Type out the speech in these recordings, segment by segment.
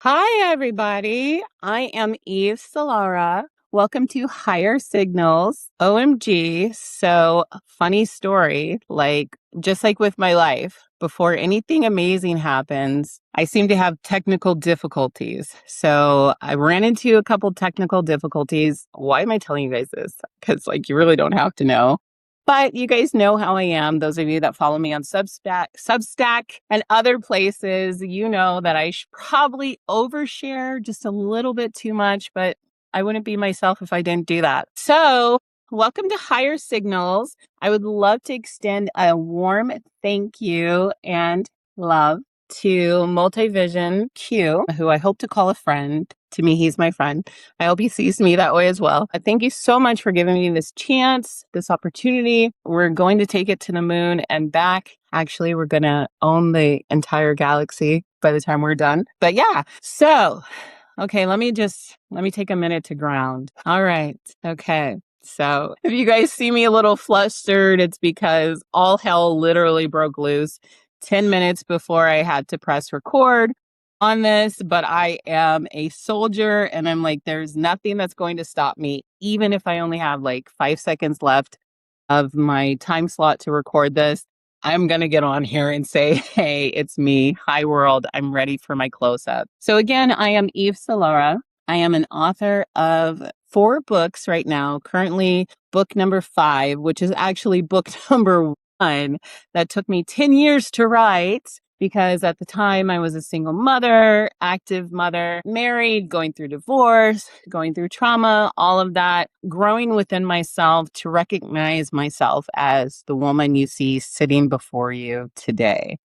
Hi, everybody. I am Eve Solara. Welcome to Higher Signals. OMG. So, funny story, just like with my life, before anything amazing happens, I seem to have technical difficulties. So, I ran into a couple technical difficulties. Why am I telling you guys this? Because, you really don't have to know. But you guys know how I am. Those of you that follow me on Substack and other places, you know that I should probably overshare just a little bit too much, but I wouldn't be myself if I didn't do that. So welcome to Higher Signals. I would love to extend a warm thank you and love to Multivision Q, who I hope to call a friend. To me, he's my friend. I hope he sees me that way as well. Thank you so much for giving me this chance, this opportunity. We're going to take it to the moon and back. Actually, we're going to own the entire galaxy by the time we're done. But yeah, so, okay, let me take a minute to ground. All right. Okay. So if you guys see me a little flustered, it's because all hell literally broke loose 10 minutes before I had to press record on this, but I am a soldier and I'm like, there's nothing that's going to stop me, even if I only have 5 seconds left of my time slot to record this. I'm going to get on here and say, hey, it's me. Hi, world. I'm ready for my close up. So again, I am Eve Solara. I am an author of 4 books right now, currently book number 5, which is actually book number 1 that took me 10 years to write. Because at the time I was a single mother, active mother, married, going through divorce, going through trauma, all of that, growing within myself to recognize myself as the woman you see sitting before you today.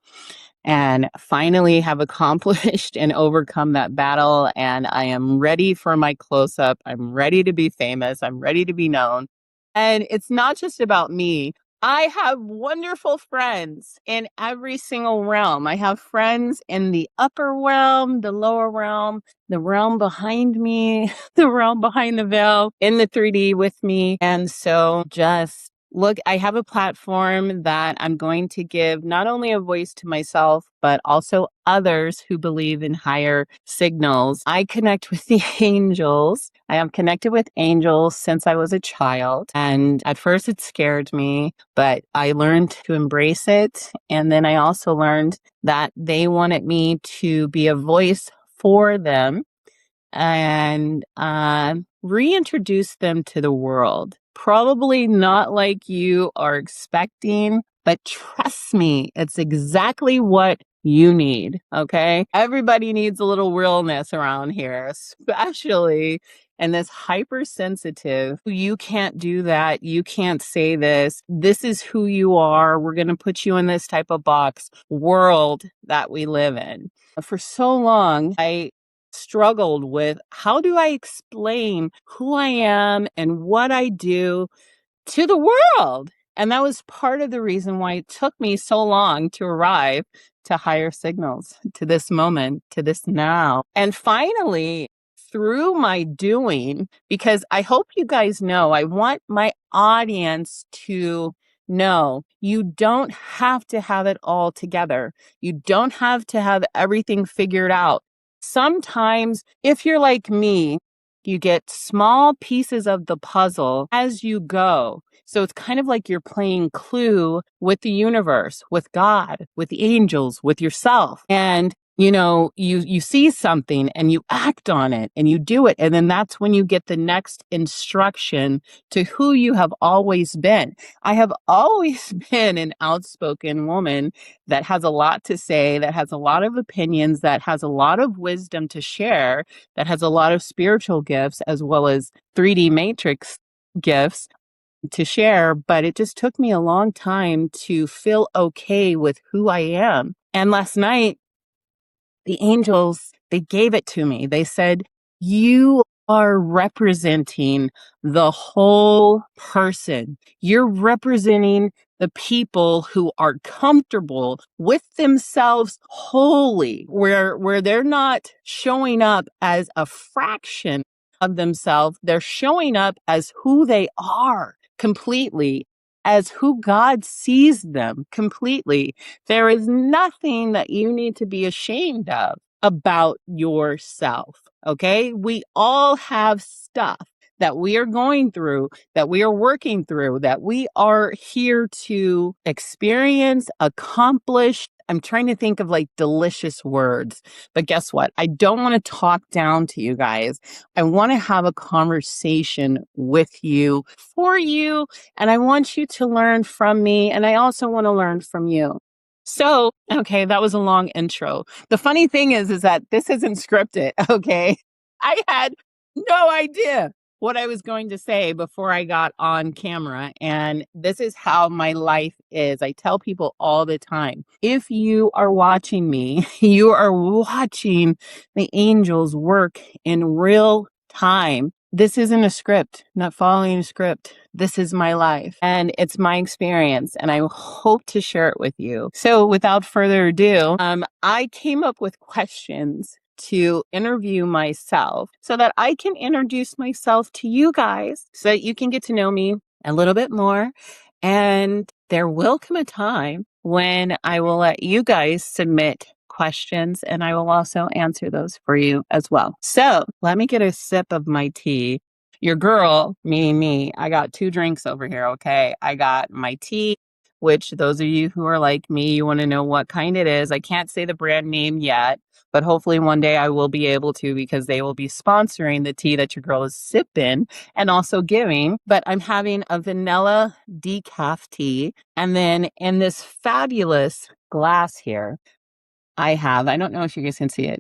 And finally have accomplished and overcome that battle. And I am ready for my close up. I'm ready to be famous. I'm ready to be known. And it's not just about me. I have wonderful friends in every single realm. I have friends in the upper realm, the lower realm, the realm behind me, the realm behind the veil, in the 3D with me. And so just look, I have a platform that I'm going to give not only a voice to myself, but also others who believe in higher signals. I connect with the angels. I have connected with angels since I was a child. And at first it scared me, but I learned to embrace it. And then I also learned that they wanted me to be a voice for them and reintroduce them to the world. Probably not like you are expecting, but trust me, it's exactly what you need. Okay. Everybody needs a little realness around here, especially in this hypersensitive. You can't do that. You can't say this. This is who you are. We're going to put you in this type of box world that we live in. For so long, I struggled with how do I explain who I am and what I do to the world? And that was part of the reason why it took me so long to arrive to higher signals, to this moment, to this now. And finally, through my doing, because I hope you guys know, I want my audience to know you don't have to have it all together. You don't have to have everything figured out. Sometimes, if you're like me, you get small pieces of the puzzle as you go. So it's kind of like you're playing Clue with the universe, with God, with the angels, with yourself. And you see something and you act on it and you do it. And then that's when you get the next instruction to who you have always been. I have always been an outspoken woman that has a lot to say, that has a lot of opinions, that has a lot of wisdom to share, that has a lot of spiritual gifts as well as 3D matrix gifts to share. But it just took me a long time to feel okay with who I am. And last night, the angels, they gave it to me. They said, you are representing the whole person. You're representing the people who are comfortable with themselves wholly, where they're not showing up as a fraction of themselves. They're showing up as who they are completely, as who God sees them completely. There is nothing that you need to be ashamed of. about yourself. Okay. We all have stuff that we are going through, that we are working through, that we are here to experience, accomplish. I'm trying to think of like delicious words, but guess what? I don't want to talk down to you guys. I want to have a conversation with you, for you, and I want you to learn from me. And I also want to learn from you. So, okay, that was a long intro. The funny thing is that this isn't scripted. Okay. I had no idea what I was going to say before I got on camera. And this is how my life is. I tell people all the time, if you are watching me, you are watching the angels work in real time. This isn't a script, not following a script. This is my life and it's my experience, and I hope to share it with you. So without further ado, I came up with questions to interview myself so that I can introduce myself to you guys so that you can get to know me a little bit more. And there will come a time when I will let you guys submit questions and I will also answer those for you as well. So let me get a sip of my tea. Your girl, meaning me, I got 2 drinks over here, okay? I got my tea, which those of you who are like me, you want to know what kind it is. I can't say the brand name yet, but hopefully one day I will be able to because they will be sponsoring the tea that your girl is sipping and also giving. But I'm having a vanilla decaf tea. And then in this fabulous glass here, I don't know if you guys can see it.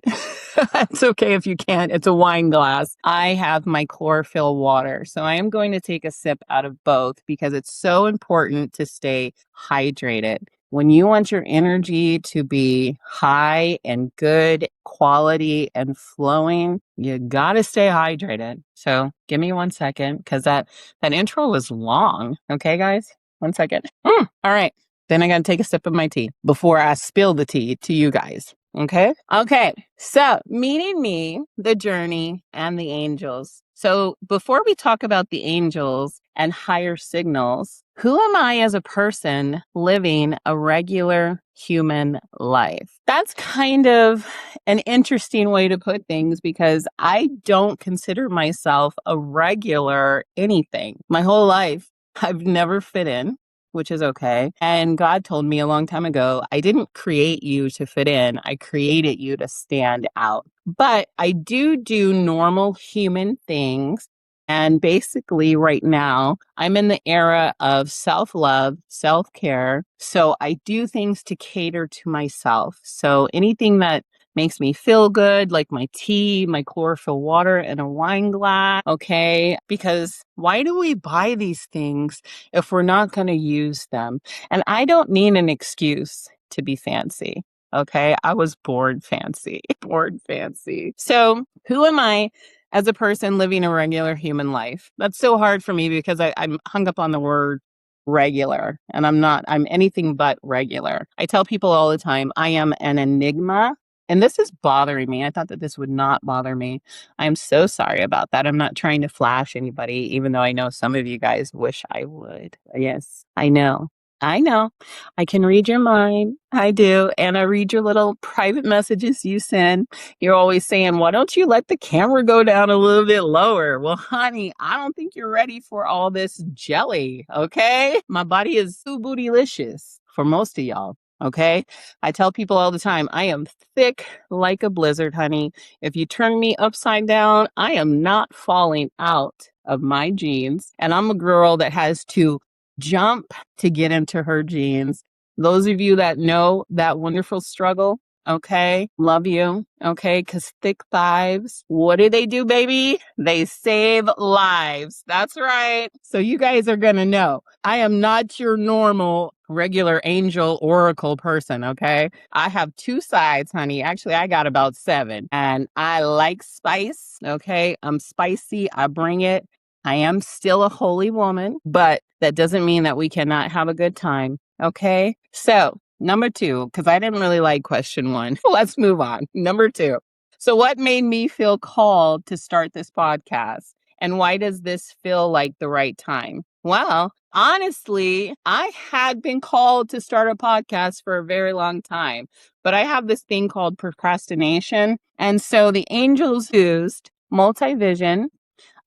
It's okay if you can't. It's a wine glass. I have my chlorophyll water. So I am going to take a sip out of both because it's so important to stay hydrated. When you want your energy to be high and good quality and flowing, you got to stay hydrated. So give me 1 second because that intro was long. Okay, guys? 1 second. All right. Then I got to take a sip of my tea before I spill the tea to you guys. Okay. Okay. So meeting me, the journey, and the angels. So before we talk about the angels and higher signals, who am I as a person living a regular human life? That's kind of an interesting way to put things because I don't consider myself a regular anything. My whole life, I've never fit in, which is okay. And God told me a long time ago, I didn't create you to fit in. I created you to stand out. But I do normal human things. And basically right now, I'm in the era of self-love, self-care. So I do things to cater to myself. So anything that makes me feel good, like my tea, my chlorophyll water, and a wine glass. Okay. Because why do we buy these things if we're not going to use them? And I don't need an excuse to be fancy. Okay. I was born fancy, born fancy. So who am I as a person living a regular human life? That's so hard for me because I'm hung up on the word regular and I'm anything but regular. I tell people all the time, I am an enigma. And this is bothering me. I thought that this would not bother me. I'm so sorry about that. I'm not trying to flash anybody, even though I know some of you guys wish I would. Yes, I know. I know. I can read your mind. I do. And I read your little private messages you send. You're always saying, why don't you let the camera go down a little bit lower? Well, honey, I don't think you're ready for all this jelly. Okay. My body is so bootylicious for most of y'all. Okay. I tell people all the time, I am thick like a blizzard, honey. If you turn me upside down, I am not falling out of my jeans. And I'm a girl that has to jump to get into her jeans. Those of you that know that wonderful struggle, okay, love you, okay, because thick thighs, what do, baby? They save lives. That's right. So you guys are going to know I am not your normal regular angel oracle person, okay? I have 2 sides, honey. Actually, I got about 7. And I like spice, okay? I'm spicy. I bring it. I am still a holy woman, but that doesn't mean that we cannot have a good time, okay? So, number 2, because I didn't really like question 1. Let's move on. Number 2. So what made me feel called to start this podcast? And why does this feel like the right time? Well, honestly, I had been called to start a podcast for a very long time, but I have this thing called procrastination. And so the angels used Multivision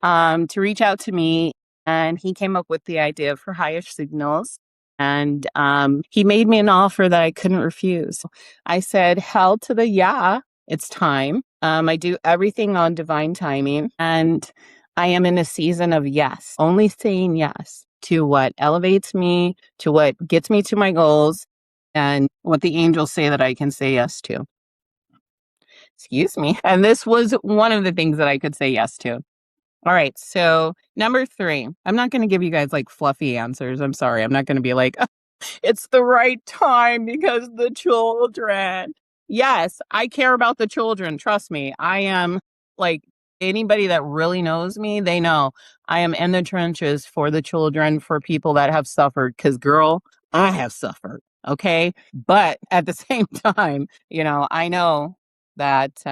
to reach out to me, and he came up with the idea for higher signals. And he made me an offer that I couldn't refuse. I said, hell to the yeah, it's time. I do everything on divine timing, and I am in a season of yes, only saying yes to what elevates me, to what gets me to my goals, and what the angels say that I can say yes to. Excuse me. And this was one of the things that I could say yes to. All right. So, number 3, I'm not going to give you guys like fluffy answers. I'm sorry. I'm not going to be like, it's the right time because the children. Yes, I care about the children. Trust me. I am like anybody that really knows me, they know I am in the trenches for the children, for people that have suffered. Because, girl, I have suffered. Okay. But at the same time, I know that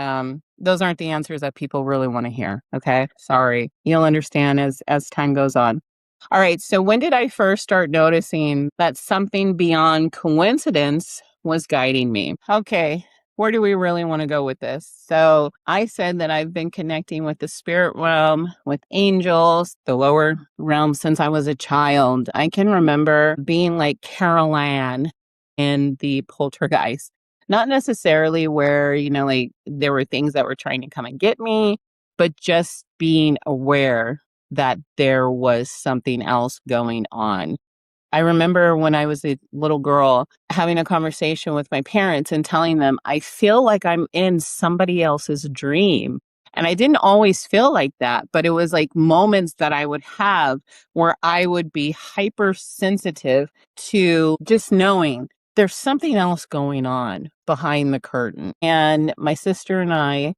those aren't the answers that people really want to hear. Okay. Sorry. You'll understand as time goes on. All right. So when did I first start noticing that something beyond coincidence was guiding me? Okay. Where do we really want to go with this? So I said that I've been connecting with the spirit realm, with angels, the lower realm since I was a child. I can remember being like Carol Ann in the Poltergeist. Not necessarily where, like there were things that were trying to come and get me, but just being aware that there was something else going on. I remember when I was a little girl having a conversation with my parents and telling them, I feel like I'm in somebody else's dream. And I didn't always feel like that, but it was like moments that I would have where I would be hypersensitive to just knowing there's something else going on behind the curtain. And my sister and I,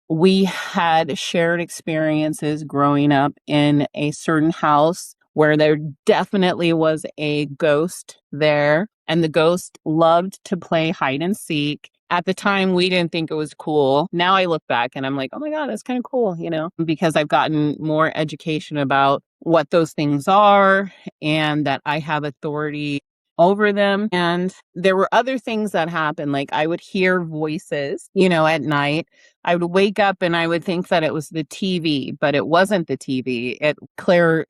we had shared experiences growing up in a certain house where there definitely was a ghost there, and the ghost loved to play hide and seek. At the time, we didn't think it was cool. Now I look back and I'm like, oh my God, that's kind of cool, because I've gotten more education about what those things are and that I have authority over them. And there were other things that happened. Like I would hear voices, at night. I would wake up and I would think that it was the TV, but it wasn't the TV. It clear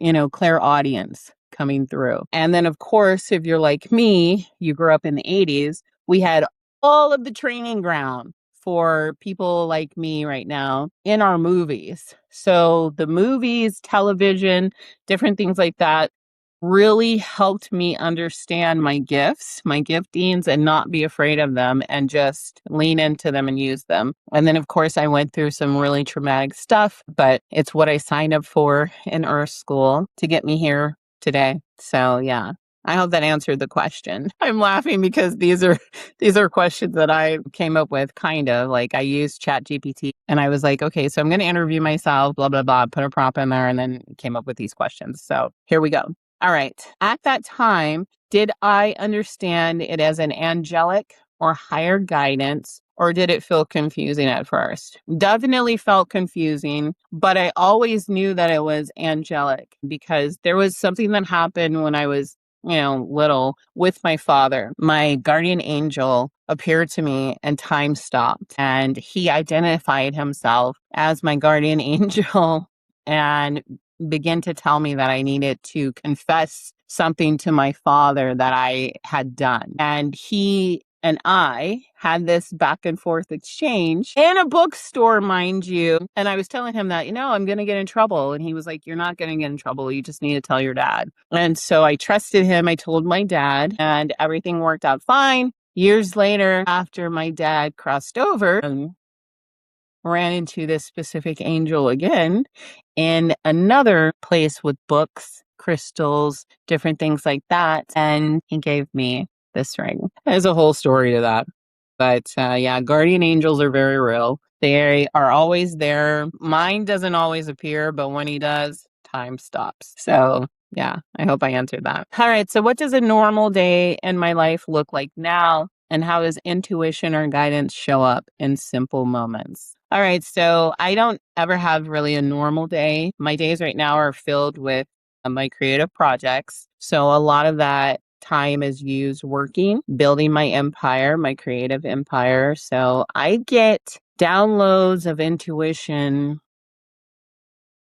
audience coming through. And then of course, if you're like me, you grew up in the 80s, we had all of the training ground for people like me right now in our movies. So the movies, television, different things like that really helped me understand my gifts, my giftings, and not be afraid of them and just lean into them and use them. And then, of course, I went through some really traumatic stuff, but it's what I signed up for in Earth School to get me here today. So, yeah. I hope that answered the question. I'm laughing because these are questions that I came up with, kind of like I used ChatGPT and I was like, okay, so I'm going to interview myself, blah, blah, blah, put a prompt in there and then came up with these questions. So here we go. All right. At that time, did I understand it as an angelic or higher guidance, or did it feel confusing at first? Definitely felt confusing, but I always knew that it was angelic because there was something that happened when I was, little with my father. My guardian angel appeared to me and time stopped, and he identified himself as my guardian angel and begin to tell me that I needed to confess something to my father that I had done. And he and I had this back and forth exchange in a bookstore, mind you. And I was telling him that, I'm going to get in trouble. And he was like, you're not going to get in trouble. You just need to tell your dad. And so I trusted him. I told my dad and everything worked out fine. Years later, after my dad crossed over, ran into this specific angel again in another place with books, crystals, different things like that. And he gave me this ring. There's a whole story to that. But yeah, guardian angels are very real. They are always there. Mine doesn't always appear, but when he does, time stops. So yeah, I hope I answered that. All right. So what does a normal day in my life look like now? And how does intuition or guidance show up in simple moments? All right. So I don't ever have really a normal day. My days right now are filled with my creative projects. So a lot of that time is used working, building my empire, my creative empire. So I get downloads of intuition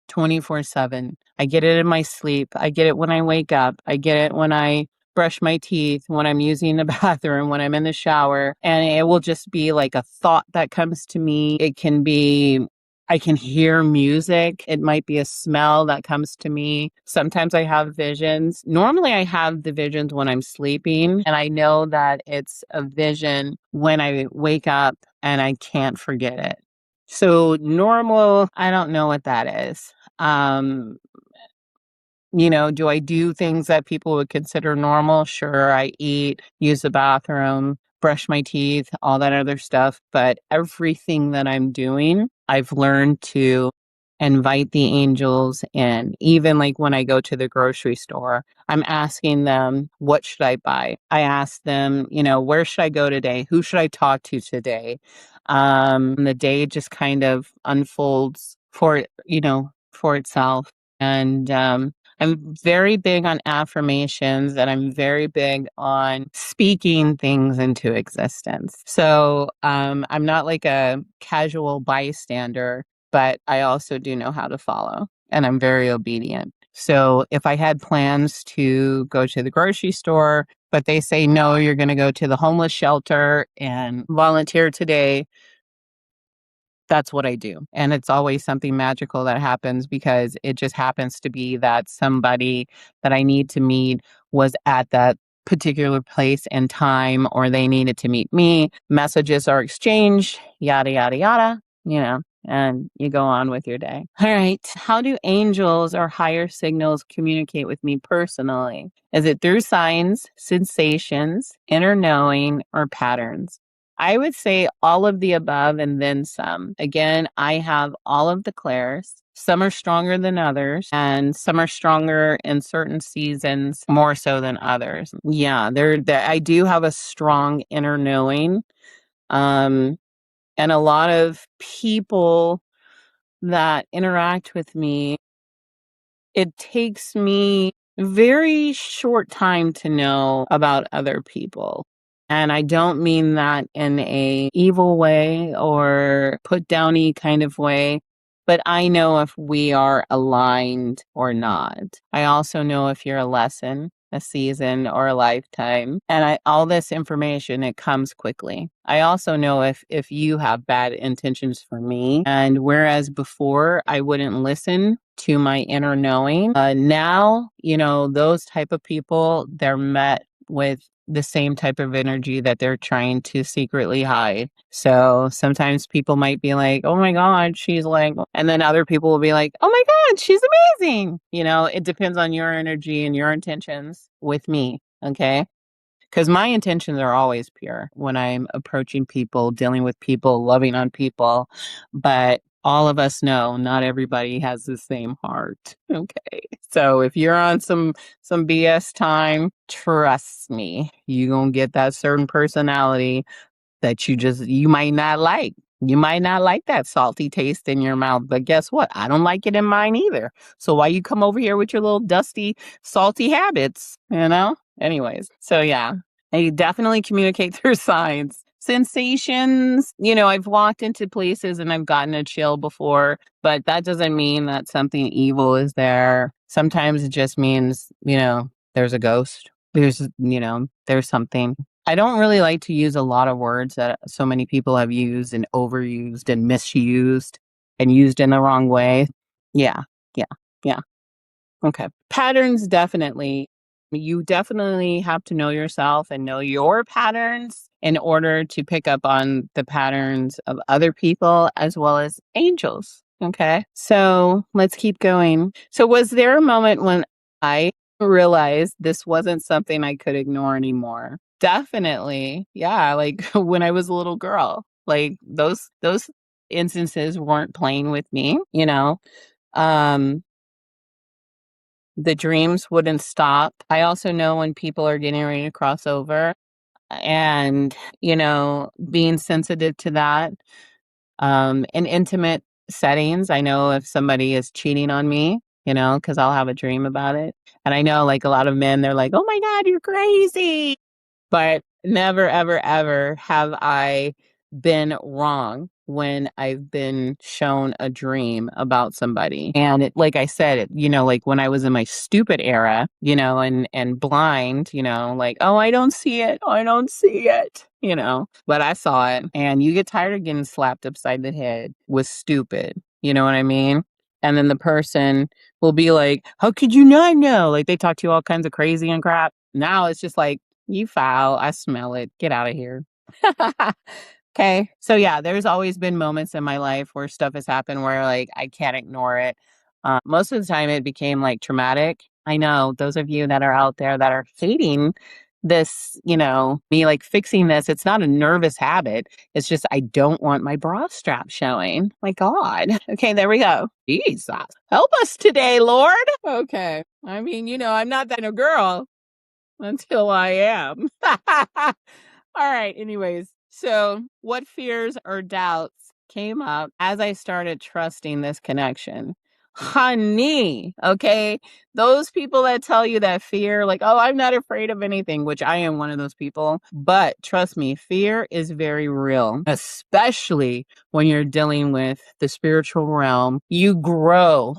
24/7. I get it in my sleep. I get it when I wake up. I get it when I brush my teeth, when I'm using the bathroom, when I'm in the shower. And it will just be like a thought that comes to me. It can be, I can hear music. It might be a smell that comes to me. Sometimes I have visions. Normally, I have the visions when I'm sleeping. And I know that it's a vision when I wake up and I can't forget it. So normal, I don't know what that is. Um, do I do things that people would consider normal? Sure, I eat, use the bathroom, brush my teeth, all that other stuff. But everything that I'm doing, I've learned to invite the angels in. Even like when I go to the grocery store, I'm asking them, what should I buy? I ask them, where should I go today? Who should I talk to today? The day just kind of unfolds for itself. And I'm very big on affirmations and I'm very big on speaking things into existence. So I'm not like a casual bystander, but I also do know how to follow and I'm very obedient. So if I had plans to go to the grocery store, but they say, no, you're going to go to the homeless shelter and volunteer today, that's what I do. And it's always something magical that happens because it just happens to be that somebody that I need to meet was at that particular place and time, or they needed to meet me. Messages are exchanged, yada, yada, yada, and you go on with your day. All right. How do angels or higher signals communicate with me personally? Is it through signs, sensations, inner knowing, or patterns? I would say all of the above and then some. Again, I have all of the clairs. Some are stronger than others, and some are stronger in certain seasons more so than others. Yeah, I do have a strong inner knowing. And a lot of people that interact with me, it takes me a very short time to know about other people. And I don't mean that in a evil way or put downy kind of way, but I know if we are aligned or not. I also know if you're a lesson, a season, or a lifetime. And all this information, it comes quickly. I also know if you have bad intentions for me. And whereas before I wouldn't listen to my inner knowing, now, those type of people, they're met with the same type of energy that they're trying to secretly hide. So sometimes people might be like, oh my God, she's like, and then other people will be like, oh my God, she's amazing. It depends on your energy and your intentions with me. Okay. Because my intentions are always pure when I'm approaching people, dealing with people, loving on people. But all of us know not everybody has the same heart. Okay. So if you're on some BS time, trust me, you're going to get that certain personality that you might not like. You might not like that salty taste in your mouth, but guess what? I don't like it in mine either. So why you come over here with your little dusty, salty habits, Anyways, so yeah, I definitely communicate through signs. Sensations, I've walked into places and I've gotten a chill before, but that doesn't mean that something evil is there. Sometimes it just means, there's a ghost. There's something. I don't really like to use a lot of words that so many people have used and overused and misused and used in the wrong way. Yeah, yeah, yeah. Okay. Patterns, definitely. You definitely have to know yourself and know your patterns in order to pick up on the patterns of other people as well as angels. Okay. So let's keep going. So, was there a moment when I realized this wasn't something I could ignore anymore? Definitely. Yeah. Like when I was a little girl, like those instances weren't playing with me, Um, the dreams wouldn't stop. I also know when people are getting ready to cross over and, being sensitive to that. In intimate settings, I know if somebody is cheating on me, because I'll have a dream about it. And I know like a lot of men, they're like, oh my God, you're crazy. But never, ever, ever have I been wrong when I've been shown a dream about somebody. And like I said, like when I was in my stupid era, and blind, like, oh, I don't see it. I don't see it, but I saw it. And you get tired of getting slapped upside the head with stupid. You know what I mean? And then the person will be like, how could you not know? Like they talk to you all kinds of crazy and crap. Now it's just like, you foul. I smell it. Get out of here. Okay. So yeah, there's always been moments in my life where stuff has happened where like I can't ignore it. Most of the time it became like traumatic. I know those of you that are out there that are hating this, me like fixing this, it's not a nervous habit. It's just I don't want my bra strap showing. My God. Okay, there we go. Jesus. Help us today, Lord. Okay. I mean, I'm not that kind of girl until I am. All right. Anyways, so what fears or doubts came up as I started trusting this connection? Honey, okay? Those people that tell you that fear, like, oh, I'm not afraid of anything, which I am one of those people. But trust me, fear is very real, especially when you're dealing with the spiritual realm. You grow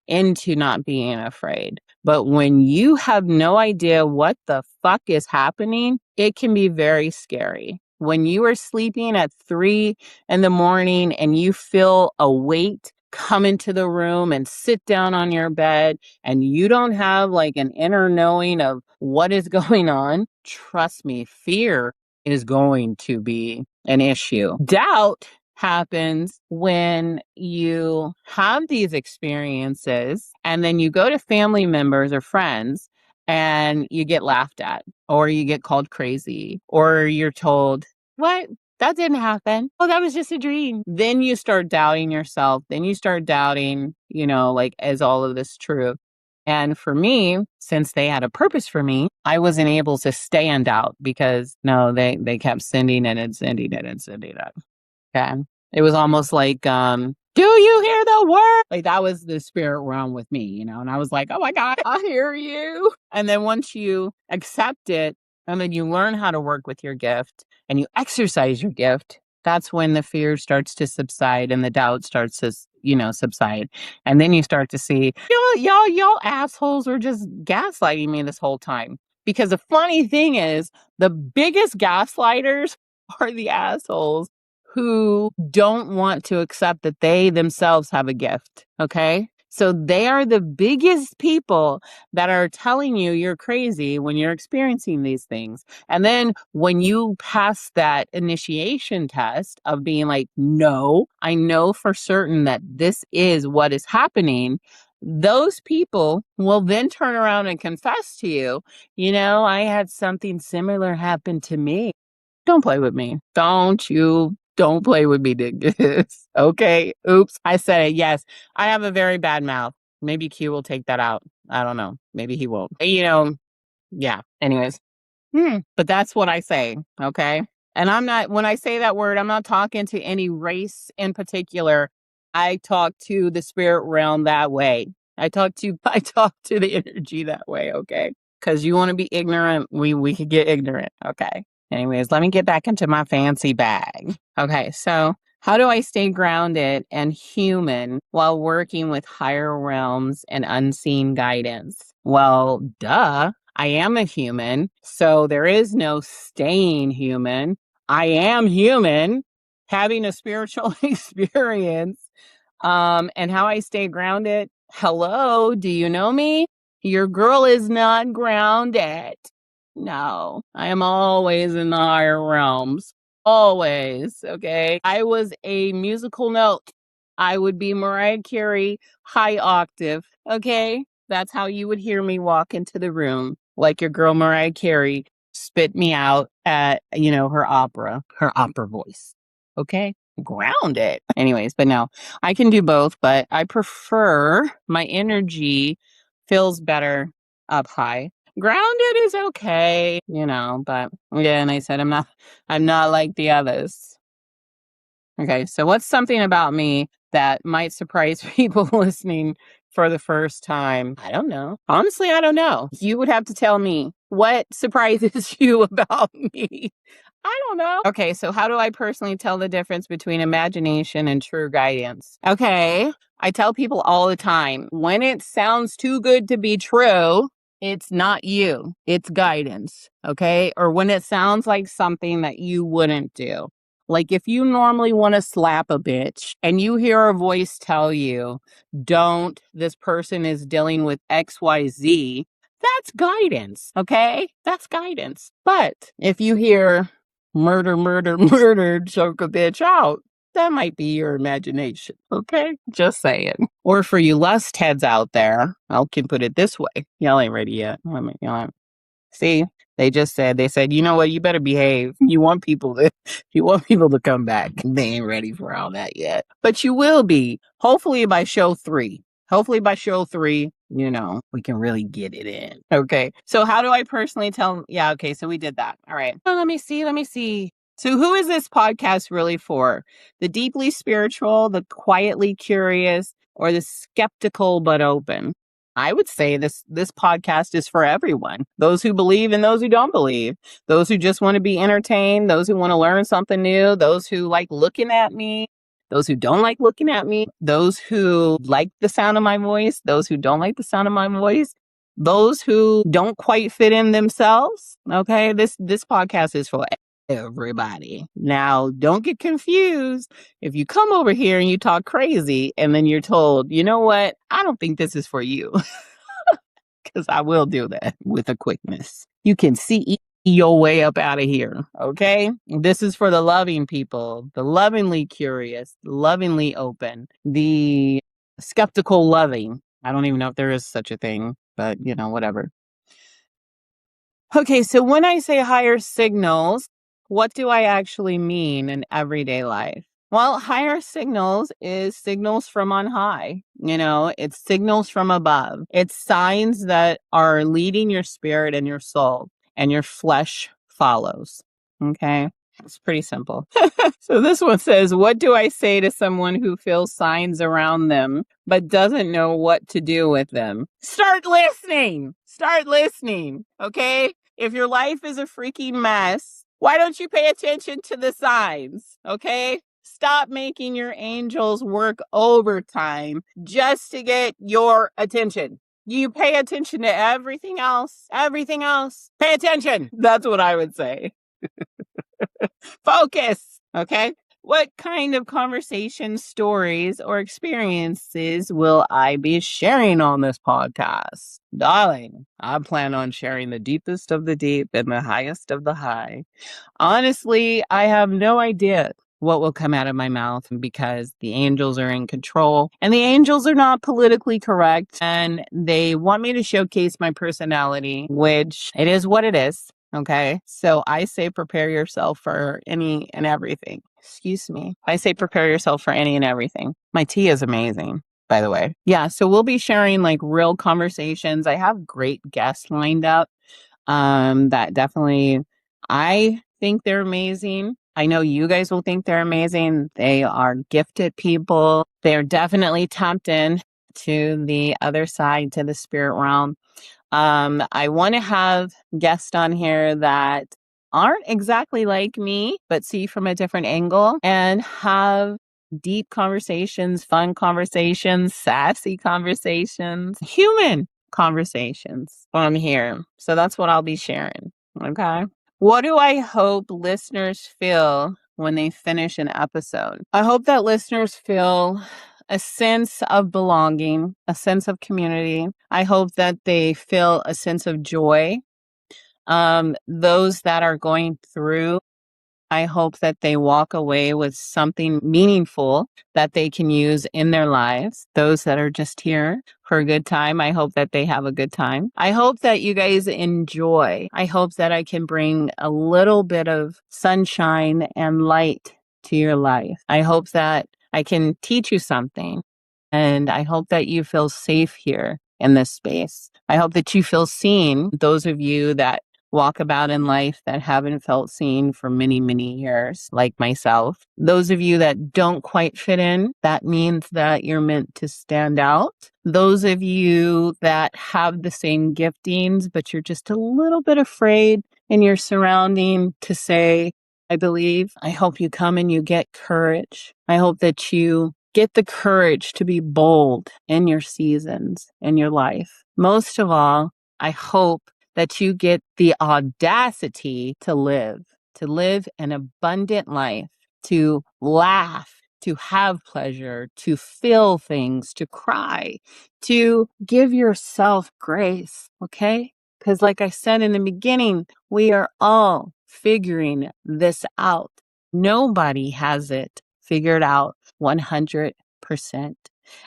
into not being afraid. But when you have no idea what the fuck is happening, it can be very scary. When you are sleeping at 3 in the morning and you feel a weight come into the room and sit down on your bed and you don't have like an inner knowing of what is going on, trust me, fear is going to be an issue. Doubt happens when you have these experiences and then you go to family members or friends and you get laughed at or you get called crazy or you're told, what? That didn't happen. Oh, that was just a dream. Then you start doubting yourself. Then you start doubting, like, is all of this true? And for me, since they had a purpose for me, I wasn't able to stay in doubt because no, they kept sending it and sending it and sending it. Okay. It was almost like, do you hear the word? Like that was the spirit realm with me, and I was like, oh my God, I hear you. And then once you accept it and then you learn how to work with your gift and you exercise your gift, that's when the fear starts to subside and the doubt starts to, subside. And then you start to see, y'all assholes were just gaslighting me this whole time. Because the funny thing is, the biggest gaslighters are the assholes who don't want to accept that they themselves have a gift. Okay. So they are the biggest people that are telling you you're crazy when you're experiencing these things. And then when you pass that initiation test of being like, no, I know for certain that this is what is happening. Those people will then turn around and confess to you, I had something similar happen to me. Don't play with me. Don't play with me, Dingus. Okay. Oops. I said it. Yes. I have a very bad mouth. Maybe Q will take that out. I don't know. Maybe he won't. Yeah. Anyways. But that's what I say. Okay. And when I say that word, I'm not talking to any race in particular. I talk to the spirit realm that way. I talk to the energy that way. Okay. Because you want to be ignorant. We could get ignorant. Okay. Anyways, let me get back into my fancy bag. Okay, so how do I stay grounded and human while working with higher realms and unseen guidance? Well, duh, I am a human, so there is no staying human. I am human, having a spiritual experience. And how I stay grounded? Hello, do you know me? Your girl is not grounded. No, I am always in the higher realms. Always, okay? I was a musical note. I would be Mariah Carey, high octave, okay? That's how you would hear me walk into the room, like your girl Mariah Carey spit me out at, her opera voice, okay? Grounded. Anyways, but no, I can do both, but I prefer my energy feels better up high. Grounded is okay, but yeah, and I said I'm not like the others. Okay, so what's something about me that might surprise people listening for the first time? I don't know. Honestly, I don't know. You would have to tell me what surprises you about me. I don't know. Okay, so how do I personally tell the difference between imagination and true guidance? Okay, I tell people all the time, when it sounds too good to be true, it's not you, it's guidance, okay? Or when it sounds like something that you wouldn't do. Like if you normally want to slap a bitch and you hear a voice tell you, don't, this person is dealing with XYZ, that's guidance, okay? That's guidance. But if you hear murder, murder, murder, choke a bitch out, that might be your imagination, okay? Just saying. Or for you lust heads out there, I can put it this way. Y'all ain't ready yet. See, they said, you know what, you better behave. You want people to come back. They ain't ready for all that yet. But you will be, hopefully by show 3. Hopefully by show 3, we can really get it in. Okay. So how do I personally tell? Yeah. Okay. So we did that. All right. So let me see. So who is this podcast really for? The deeply spiritual, the quietly curious, or the skeptical but open? I would say this podcast is for everyone. Those who believe and those who don't believe. Those who just want to be entertained, those who want to learn something new, those who like looking at me, those who don't like looking at me, those who like the sound of my voice, those who don't like the sound of my voice, those who don't quite fit in themselves. Okay, this podcast is for everybody. Now, don't get confused. If you come over here and you talk crazy and then you're told, you know what, I don't think this is for you. Because I will do that with a quickness. You can see your way up out of here, okay? This is for the loving people, the lovingly curious, lovingly open, the skeptical loving. I don't even know if there is such a thing, but whatever. Okay, so when I say higher signals, what do I actually mean in everyday life? Well, higher signals is signals from on high. It's signals from above. It's signs that are leading your spirit and your soul, and your flesh follows. Okay? It's pretty simple. So this one says, what do I say to someone who feels signs around them but doesn't know what to do with them? Start listening. Start listening. Okay? If your life is a freaking mess, why don't you pay attention to the signs? Okay? Stop making your angels work overtime just to get your attention. You pay attention to everything else. Everything else. Pay attention. That's what I would say. Focus. Okay. What kind of conversation, stories, or experiences will I be sharing on this podcast? Darling, I plan on sharing the deepest of the deep and the highest of the high. Honestly, I have no idea what will come out of my mouth because the angels are in control and the angels are not politically correct and they want me to showcase my personality, which it is what it is. Okay. So I say prepare yourself for any and everything. Excuse me. I say prepare yourself for any and everything. My tea is amazing, by the way. Yeah. So we'll be sharing like real conversations. I have great guests lined up. That definitely, I think they're amazing. I know you guys will think they're amazing. They are gifted people. They're definitely tapped in to the other side, to the spirit realm. I want to have guests on here that aren't exactly like me, but see from a different angle and have deep conversations, fun conversations, sassy conversations, human conversations on here. So that's what I'll be sharing. Okay. What do I hope listeners feel when they finish an episode? I hope that listeners feel a sense of belonging, a sense of community. I hope that they feel a sense of joy. Those that are going through, I hope that they walk away with something meaningful that they can use in their lives. Those that are just here for a good time, I hope that they have a good time. I hope that you guys enjoy. I hope that I can bring a little bit of sunshine and light to your life. I hope that I can teach you something. And I hope that you feel safe here in this space. I hope that you feel seen. Those of you that walk about in life that haven't felt seen for many, many years, like myself. Those of you that don't quite fit in, that means that you're meant to stand out. Those of you that have the same giftings, but you're just a little bit afraid in your surrounding to say, I believe. I hope you come and you get courage. I hope that you get the courage to be bold in your seasons, in your life. Most of all, I hope that you get the audacity to live an abundant life, to laugh, to have pleasure, to feel things, to cry, to give yourself grace, okay? Because like I said in the beginning, we are all figuring this out. Nobody has it figured out 100%.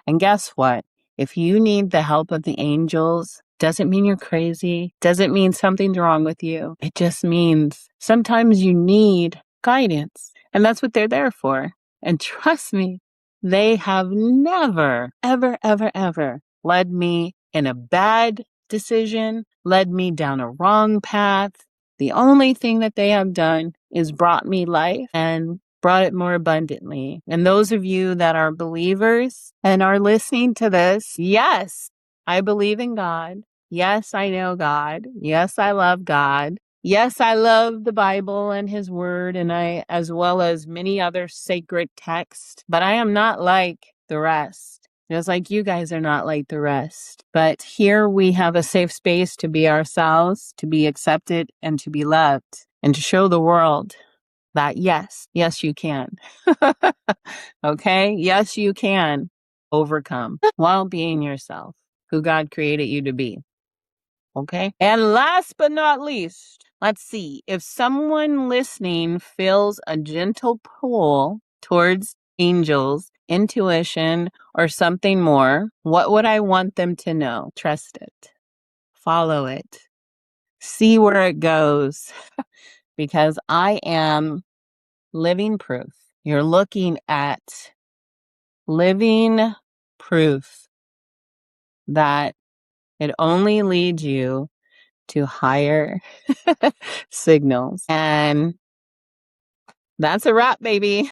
And guess what? If you need the help of the angels, doesn't mean you're crazy, doesn't mean something's wrong with you. It just means sometimes you need guidance. And that's what they're there for. And trust me, they have never, ever, ever, ever led me in a bad decision, led me down a wrong path. The only thing that they have done is brought me life and brought it more abundantly. And those of you that are believers and are listening to this, yes, I believe in God. Yes, I know God. Yes, I love God. Yes, I love the Bible and His Word, and as well as many other sacred texts, but I am not like the rest. Just like you guys are not like the rest. But here we have a safe space to be ourselves, to be accepted, and to be loved, and to show the world that yes, you can. Okay? Yes, you can overcome while being yourself, who God created you to be. Okay? And last but not least, let's see. If someone listening feels a gentle pull towards angels, intuition, or something more, what would I want them to know? Trust it. Follow it. See where it goes. Because I am living proof. You're looking at living proof that it only leads you to higher signals. And that's a wrap, baby.